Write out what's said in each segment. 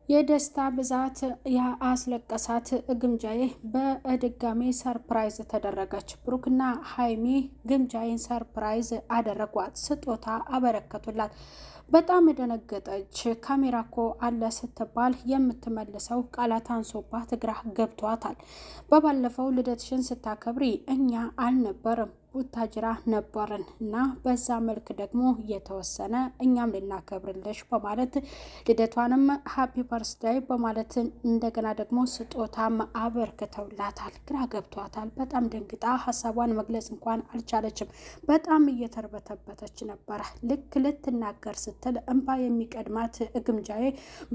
የደስታ ብዛት ያስለቀሳት ግምጃዬ በድጋሜ ሰርፕራይዝ ተደረገች። ብሩክና ሀይሚ ግምጃዬን ሰርፕራይዝ አደረጓት፣ ስጦታ አበረከቱላት። በጣም ደነገጠች። ካሜራ እኮ አለ ስትባል የምትመልሰው ቃላት አንሶባት ግራ ገብቷታል። በባለፈው ልደትሽን ስታከብሪ እኛ አልነበርም ቡታጅራ ነበርን እና በዛ መልክ ደግሞ የተወሰነ እኛም ልናከብርልሽ በማለት ልደቷንም ሀፒ በርስዳይ በማለት እንደገና ደግሞ ስጦታም አበርክተውላታል። ግራ ገብቷታል። በጣም ደንግጣ ሀሳቧን መግለጽ እንኳን አልቻለችም። በጣም እየተርበተበተች ነበረ። ልክ ልትናገር ስትል እንባ የሚቀድማት ግምጃዬ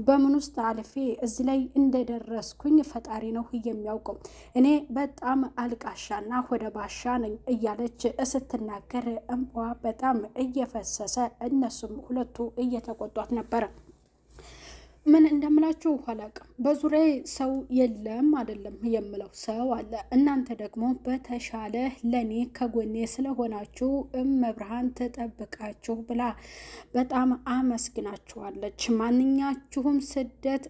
በምን ውስጥ አልፌ እዚህ ላይ እንደደረስኩኝ ፈጣሪ ነው የሚያውቀው። እኔ በጣም አልቃሻና ወደ ባሻ ነኝ እያለች ስትናገር እንባዋ በጣም እየፈሰሰ እነሱም ሁለቱ እየተቆጧት ነበረ። ምን እንደምላችሁ አላውቅም። በዙሪያዬ ሰው የለም አይደለም የምለው ሰው አለ። እናንተ ደግሞ በተሻለ ለኔ ከጎኔ ስለሆናችሁ እመብርሃን ተጠብቃችሁ ብላ በጣም አመስግናችኋለች። ማንኛችሁም ስደት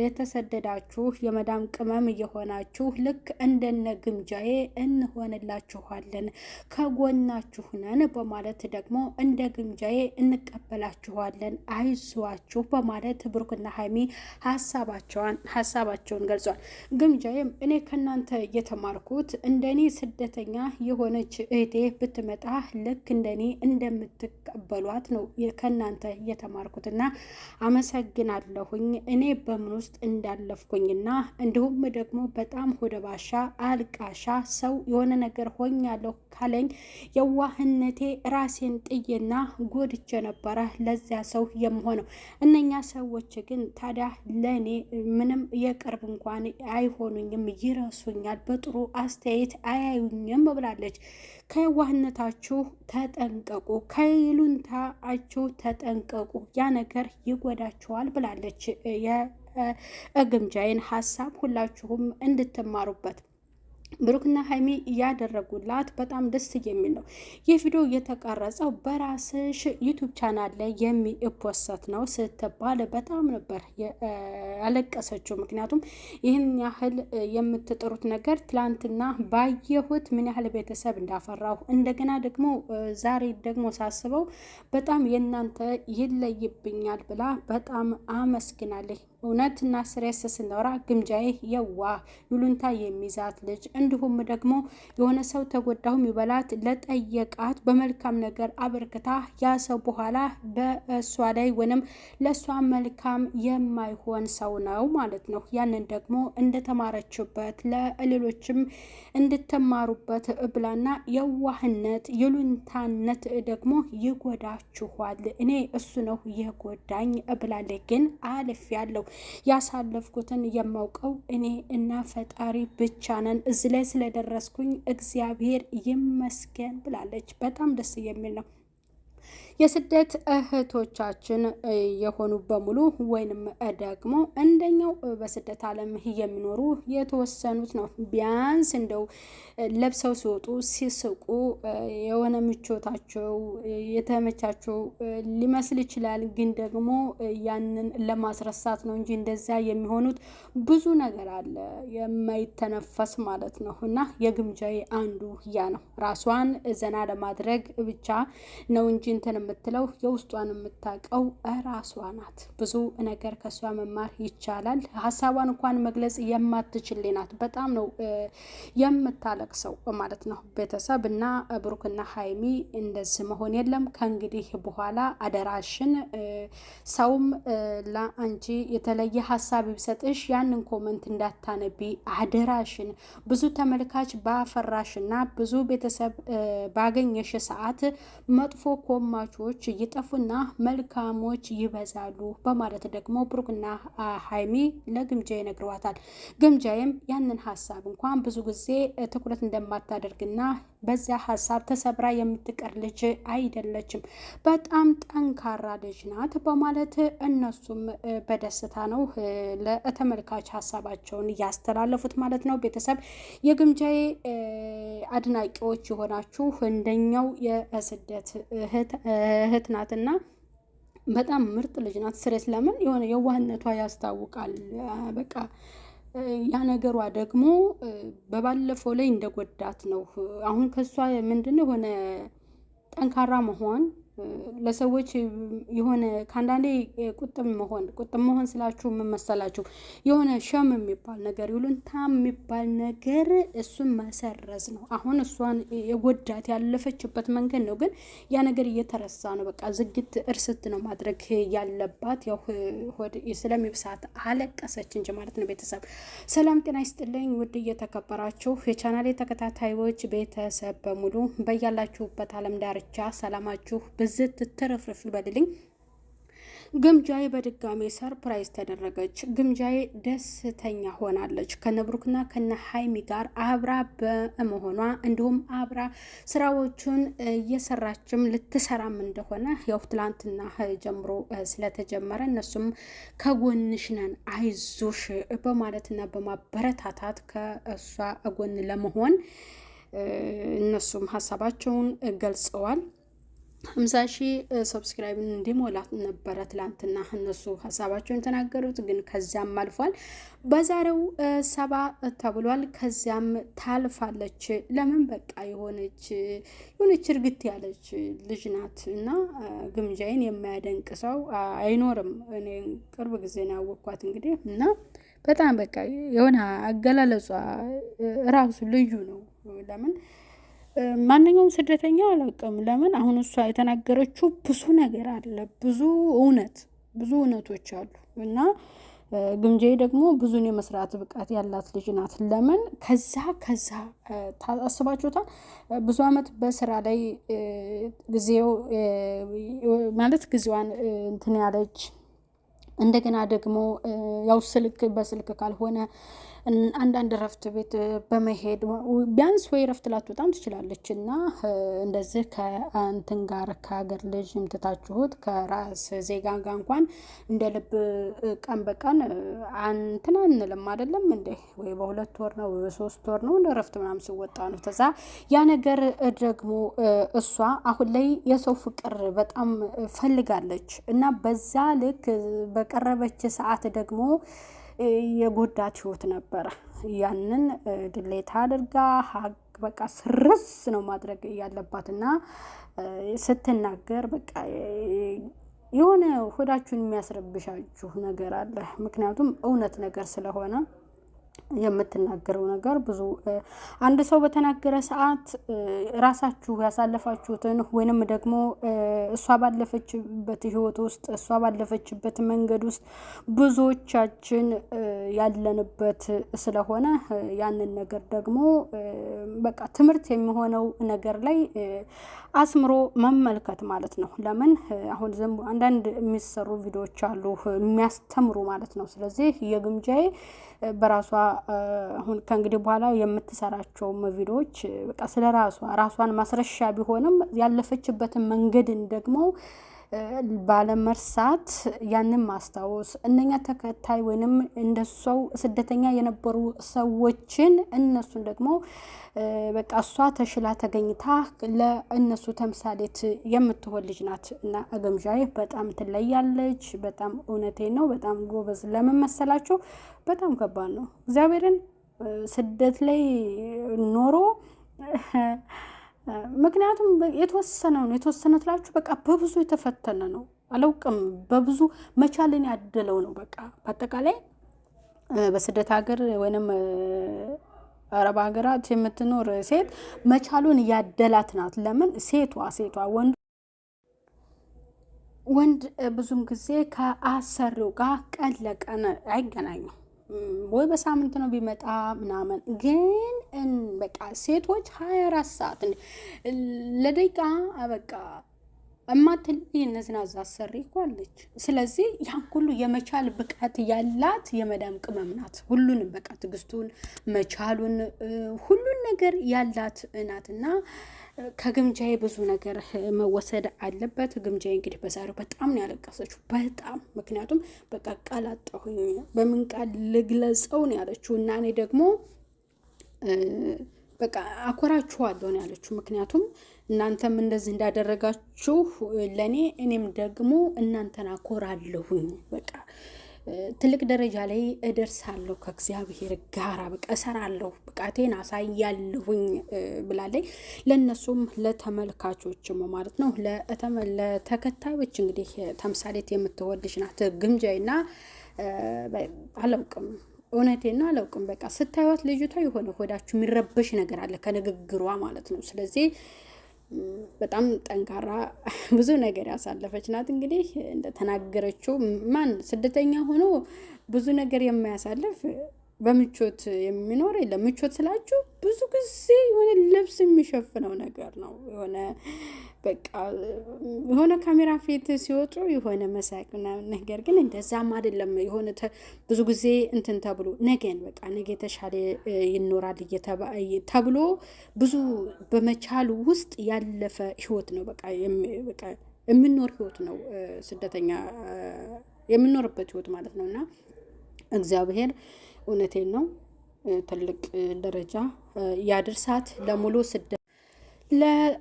የተሰደዳችሁ የመዳም ቅመም የሆናችሁ ልክ እንደነ ግምጃዬ እንሆንላችኋለን፣ ከጎናችሁ ነን በማለት ደግሞ እንደ ግምጃዬ እንቀበላችኋለን፣ አይዟችሁ በማለት ብሩክና ሀይሚ ሀሳባቸውን ገልጿል። ግምጃዬም እኔ ከናንተ የተማርኩት እንደኔ ስደተኛ የሆነች እህቴ ብትመጣ ልክ እንደኔ እንደምትቀበሏት ነው ከናንተ የተማርኩትና አመሰግናለሁኝ። እኔ በምን ውስጥ እንዳለፍኩኝና እንዲሁም ደግሞ በጣም ሆደ ባሻ አልቃሻ ሰው የሆነ ነገር ሆኛለሁ ካለኝ የዋህነቴ ራሴን ጥዬና ጎድቼ ነበረ ለዚያ ሰው የምሆነው። እነኛ ሰዎች ግን ታዲያ ለኔ ምንም የቅርብ እንኳን አይሆኑኝም፣ ይረሱኛል፣ በጥሩ አስተያየት አያዩኝም ብላለች። ከዋህነታችሁ ተጠንቀቁ፣ ከይሉንታችሁ ተጠንቀቁ፣ ያ ነገር ይጎዳችኋል ብላለች። የግምጃዬን ሀሳብ ሁላችሁም እንድትማሩበት ብሩክና ሀይሚ ያደረጉላት በጣም ደስ የሚል ነው። ይህ ቪዲዮ የተቀረጸው በራስሽ ዩቱብ ቻናል ላይ የሚፖሰት ነው ስትባል በጣም ነበር ያለቀሰችው። ምክንያቱም ይህን ያህል የምትጥሩት ነገር ትላንትና ባየሁት ምን ያህል ቤተሰብ እንዳፈራሁ እንደገና ደግሞ ዛሬ ደግሞ ሳስበው በጣም የእናንተ ይለይብኛል ብላ በጣም አመስግናለች። እውነትና ስሬስ ስናወራ ግምጃዬ የዋህ ይሉንታ የሚይዛት ልጅ እንዲሁም ደግሞ የሆነ ሰው ተጎዳሁ የሚበላት ለጠየቃት በመልካም ነገር አበርክታ ያ ሰው በኋላ በእሷ ላይ ወይም ለእሷ መልካም የማይሆን ሰው ነው ማለት ነው። ያንን ደግሞ እንደተማረችበት ለሌሎችም እንድትማሩበት ብላና የዋህነት ይሉንታነት ደግሞ ይጎዳችኋል፣ እኔ እሱ ነው የጎዳኝ ብላለች። ግን አልፍ ያለው ያሳለፍኩትን የማውቀው እኔ እና ፈጣሪ ብቻ ነን። እዚህ ላይ ስለደረስኩኝ እግዚአብሔር ይመስገን ብላለች። በጣም ደስ የሚል ነው። የስደት እህቶቻችን የሆኑ በሙሉ ወይንም ደግሞ እንደኛው በስደት ዓለም የሚኖሩ የተወሰኑት ነው። ቢያንስ እንደው ለብሰው ሲወጡ ሲስቁ የሆነ ምቾታቸው የተመቻቸው ሊመስል ይችላል። ግን ደግሞ ያንን ለማስረሳት ነው እንጂ እንደዚያ የሚሆኑት ብዙ ነገር አለ የማይተነፈስ ማለት ነው። እና የግምጃዬ አንዱ ያ ነው። ራሷን ዘና ለማድረግ ብቻ ነው እንጂ እንትን የምትለው የውስጧን የምታውቀው ራሷ ናት። ብዙ ነገር ከሷ መማር ይቻላል። ሀሳቧን እንኳን መግለጽ የማትችል ናት። በጣም ነው የምታለቅሰው ማለት ነው። ቤተሰብ እና ብሩክና ሀይሚ እንደዚህ መሆን የለም ከእንግዲህ በኋላ አደራሽን። ሰውም ለአንቺ የተለየ ሀሳብ ቢሰጥሽ ያንን ኮመንት እንዳታነቢ አደራሽን። ብዙ ተመልካች ባፈራሽና ብዙ ቤተሰብ ባገኘሽ ሰዓት መጥፎ ኮማቾች ይጠፉና መልካሞች ይበዛሉ በማለት ደግሞ ብሩክና ሀይሚ ለግምጃዬ ነግረዋታል። ግምጃዬም ያንን ሀሳብ እንኳን ብዙ ጊዜ ትኩረት እንደማታደርግና በዚያ ሀሳብ ተሰብራ የምትቀር ልጅ አይደለችም፣ በጣም ጠንካራ ልጅ ናት በማለት እነሱም በደስታ ነው ለተመልካች ሀሳባቸውን እያስተላለፉት ማለት ነው። ቤተሰብ የግምጃዬ አድናቂዎች የሆናችሁ እንደኛው የስደት እህት ናትና በጣም ምርጥ ልጅ ናት። ስሬስ ለምን የሆነ የዋህነቷ ያስታውቃል። በቃ ያ ነገሯ ደግሞ በባለፈው ላይ እንደጎዳት ነው። አሁን ከሷ ምንድነው የሆነ ጠንካራ መሆን ለሰዎች የሆነ ከአንዳንዴ ቁጥብ መሆን ስላችሁ ምን መሰላችሁ? የሆነ ሸም የሚባል ነገር ይሉንታ የሚባል ነገር እሱን መሰረዝ ነው። አሁን እሷን የጎዳት ያለፈችበት መንገድ ነው፣ ግን ያ ነገር እየተረሳ ነው። በቃ ዝግት እርስት ነው ማድረግ ያለባት። ያው ሆድ ስለሚብሳት አለቀሰች እንጂ ማለት ነው። ቤተሰብ ሰላም ጤና ይስጥልኝ። ውድ እየተከበራችሁ የቻናሌ ተከታታዮች ቤተሰብ በሙሉ በያላችሁበት ዓለም ዳርቻ ሰላማችሁ ብዝት ትርፍርፍ ይበልልኝ። ግምጃዬ በድጋሜ ሰርፕራይዝ ተደረገች። ግምጃዬ ደስተኛ ሆናለች ከነብሩክና ከነ ሀይሚ ጋር አብራ በመሆኗ እንዲሁም አብራ ስራዎቹን እየሰራችም ልትሰራም እንደሆነ ያው ትላንትና ጀምሮ ስለተጀመረ እነሱም ከጎንሽ ነን አይዞሽ በማለትና በማበረታታት ከእሷ ጎን ለመሆን እነሱም ሀሳባቸውን ገልጸዋል። 50,000 ሰብስክራይብ እንዲሞላት ነበረ ትላንትና እነሱ ሀሳባቸውን የተናገሩት፣ ግን ከዚያም አልፏል። በዛሬው 70 ተብሏል። ከዚያም ታልፋለች። ለምን በቃ የሆነች እርግት ያለች ልጅ ናት እና ግምጃዬን የማያደንቅ ሰው አይኖርም። እኔ ቅርብ ጊዜ ነው ያወቅኳት እንግዲህ እና በጣም በቃ የሆነ አገላለጿ ራሱ ልዩ ነው። ለምን ማንኛውም ስደተኛ አላውቅም። ለምን አሁን እሷ የተናገረችው ብዙ ነገር አለ፣ ብዙ እውነቶች አሉ እና ግምጃዬ ደግሞ ብዙን የመስራት ብቃት ያላት ልጅ ናት። ለምን ከዛ ታስባችሁታል? ብዙ አመት በስራ ላይ ጊዜዋን እንትን ያለች እንደገና ደግሞ ያው በስልክ ካልሆነ አንዳንድ እረፍት ቤት በመሄድ ቢያንስ ወይ እረፍት ላትወጣም ትችላለች እና እንደዚህ ከእንትን ጋር ከሀገር ልጅ የምትታችሁት ከራስ ዜጋ ጋር እንኳን እንደ ልብ ቀን በቀን እንትን አንልም አይደለም እንዴ? ወይ በ2 ወር ነው በ3 ወር ነው እንደ እረፍት ምናምን ሲወጣ ነው። ተዛ ያ ነገር ደግሞ እሷ አሁን ላይ የሰው ፍቅር በጣም ፈልጋለች እና በዛ ልክ በቀረበች ሰዓት ደግሞ የጎዳት ህይወት ነበረ። ያንን ድሌት አድርጋ በቃ ስርስ ነው ማድረግ ያለባትና ስትናገር በቃ የሆነ ሆዳችሁን የሚያስረብሻችሁ ነገር አለ። ምክንያቱም እውነት ነገር ስለሆነ የምትናገረው ነገር ብዙ አንድ ሰው በተናገረ ሰዓት ራሳችሁ ያሳለፋችሁትን ወይንም ደግሞ እሷ ባለፈችበት ህይወት ውስጥ እሷ ባለፈችበት መንገድ ውስጥ ብዙዎቻችን ያለንበት ስለሆነ ያንን ነገር ደግሞ በቃ ትምህርት የሚሆነው ነገር ላይ አስምሮ መመልከት ማለት ነው። ለምን አሁን አንዳንድ የሚሰሩ ቪዲዮዎች አሉ የሚያስተምሩ ማለት ነው። ስለዚህ የግምጃዬ በራሷ አሁን ከእንግዲህ በኋላ የምትሰራቸው ቪዲዮዎች በቃ ስለ ራሷን ማስረሻ ቢሆንም ያለፈችበትን መንገድን ደግሞ ባለመርሳት ያንን ማስታወስ እነኛ ተከታይ ወይንም እንደሷው ስደተኛ የነበሩ ሰዎችን እነሱን ደግሞ በቃ እሷ ተሽላ ተገኝታ ለእነሱ ተምሳሌት የምትሆን ልጅ ናት እና ግምጃዬ በጣም ትለያለች። በጣም እውነቴን ነው። በጣም ጎበዝ። ለምን መሰላችሁ? በጣም ከባድ ነው። እግዚአብሔርን ስደት ላይ ኖሮ ምክንያቱም የተወሰነ ትላችሁ በቃ በብዙ የተፈተነ ነው። አላውቅም በብዙ መቻልን ያደለው ነው። በቃ በአጠቃላይ በስደት ሀገር ወይንም አረብ ሀገራት የምትኖር ሴት መቻሉን ያደላት ናት። ለምን ሴቷ ወንድ ብዙም ጊዜ ከአሰሪው ጋር ቀን ለቀን አይገናኙም። ወይ በሳምንት ነው ቢመጣ ምናምን። ግን በቃ ሴቶች 24 ሰዓት ለደቂቃ በቃ እማትል የነዝናዛ አሰሪ እኮ አለች። ስለዚህ ያን ሁሉ የመቻል ብቃት ያላት የመዳም ቅመም ናት። ሁሉንም በቃ ትግስቱን መቻሉን ሁሉን ነገር ያላት ናትና ከግምጃዬ ብዙ ነገር መወሰድ አለበት። ግምጃዬ እንግዲህ በዛሬው በጣም ነው ያለቀሰችው። በጣም ምክንያቱም በቃ ቃል አጣሁኝ በምን ቃል ልግለጸው ነው ያለችው እና እኔ ደግሞ በቃ አኮራችኋለሁ ነው ያለችው። ምክንያቱም እናንተም እንደዚህ እንዳደረጋችሁ ለኔ እኔም ደግሞ እናንተን አኮራለሁኝ። በቃ ትልቅ ደረጃ ላይ እደርሳለሁ ከእግዚአብሔር ጋራ በቃ እሰራለሁ ብቃቴን አሳያለሁኝ ብላለች። ለነሱም ለተመልካቾችም ማለት ነው ለተከታዮች እንግዲህ ተምሳሌት የምትወልጅ ናት ግምጃይና አላውቅም እውነቴን ነው አላውቅም። በቃ ስታዩት ልጅቷ የሆነ ሆዳችሁ የሚረበሽ ነገር አለ ከንግግሯ ማለት ነው። ስለዚህ በጣም ጠንካራ ብዙ ነገር ያሳለፈች ናት። እንግዲህ እንደተናገረችው ማን ስደተኛ ሆኖ ብዙ ነገር የማያሳልፍ በምቾት የሚኖር የለም። ምቾት ስላችሁ ብዙ ጊዜ የሆነ ልብስ የሚሸፍነው ነገር ነው። የሆነ በቃ የሆነ ካሜራ ፊት ሲወጡ የሆነ መሳቅ ምናምን፣ ነገር ግን እንደዛም አይደለም። የሆነ ብዙ ጊዜ እንትን ተብሎ ነገን በቃ ነገ የተሻለ ይኖራል ተብሎ ብዙ በመቻሉ ውስጥ ያለፈ ህይወት ነው። በቃ የምንኖር ህይወት ነው ስደተኛ የምንኖርበት ህይወት ማለት ነውና እግዚአብሔር እውነቴን ነው ትልቅ ደረጃ ያድርሳት።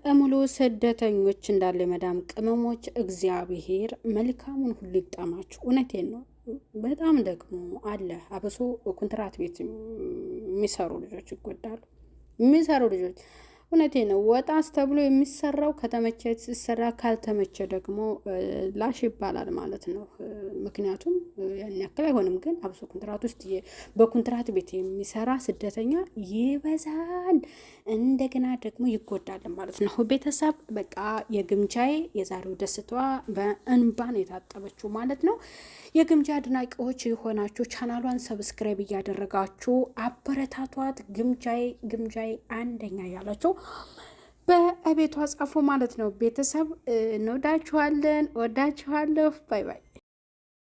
ለሙሉ ስደተኞች እንዳለ መዳም ቅመሞች እግዚአብሔር መልካሙን ሁሉ ይግጠማችሁ። እውነቴን ነው። በጣም ደግሞ አለ አብሶ ኮንትራት ቤት የሚሰሩ ልጆች ይጎዳሉ። የሚሰሩ ልጆች እውነቴ ነው። ወጣስ ተብሎ የሚሰራው ከተመቸ ሲሰራ፣ ካልተመቸ ደግሞ ላሽ ይባላል ማለት ነው። ምክንያቱም ያን ያክል አይሆንም። ግን አብሶ ኮንትራት ውስጥ በኮንትራት ቤት የሚሰራ ስደተኛ ይበዛል፣ እንደገና ደግሞ ይጎዳል ማለት ነው። ቤተሰብ በቃ የግምጃዬ የዛሬው ደስታዋ በእንባን የታጠበችው ማለት ነው። የግምጃ አድናቂዎች የሆናችሁ ቻናሏን ሰብስክራይብ እያደረጋችሁ አበረታቷት። ግምጃዬ አንደኛ ያላችሁ በቤቷ ጻፉ ማለት ነው። ቤተሰብ እንወዳችኋለን፣ ወዳችኋለሁ። ባይ ባይ።